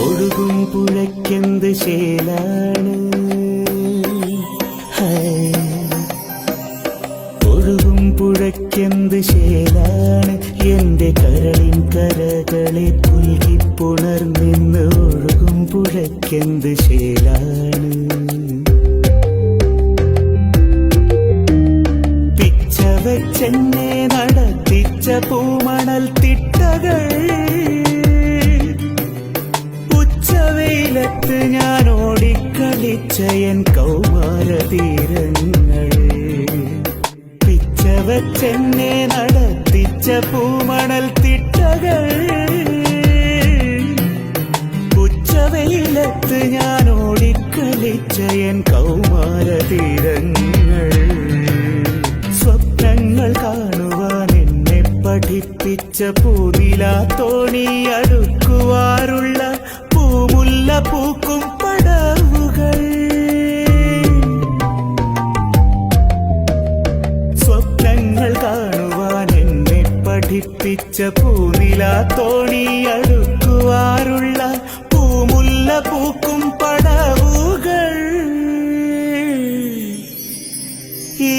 ഒഴുകും പുഴയ്ക്കെന്ത് ശേലാണ്, ഒഴുകും പുഴയ്ക്കെന്ത് ശേലാണ്, എന്റെ കരളിൻ കരകളെ പുൽകിപ്പുണർന്നിന്ന് ഒഴുകും പുഴയ്ക്കെന്ത് ശേലാണ്. പിച്ചവെച്ചെന്നെ നടത്തിച്ച പൂമണൽ തിട്ടകൾ, ഉച്ചവെയിലത്ത് ഞാൻ ഓടിക്കളിച്ച എൻ കൗമാരതീരങ്ങൾ. പിച്ചവെച്ചെന്നെ നടത്തിച്ച പൂമണൽ തിട്ടകൾ, ഉച്ചവെയിലത്ത് ഞാൻ ഓടിക്കളിച്ച എൻ കൗമാരതീരങ്ങൾ. സ്വപ്നങ്ങൾ കാണുവാൻ എന്നെ പഠിപ്പിച്ച പൂനിലാത്തോണി അടുക്കുവാറുള്ള പൂമുല്ല പൂക്കും പടവുകൾ. സ്വപ്നങ്ങൾ കാണുവാൻ എന്നെ പഠിപ്പിച്ച പൂനിലാത്തോണി അടുക്കുവാറുള്ള പൂമുല്ല പൂക്കും പടവുകൾ. ഈ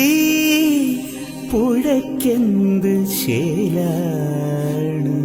പുഴയ്ക്കെന്ത് ശേലാണ്.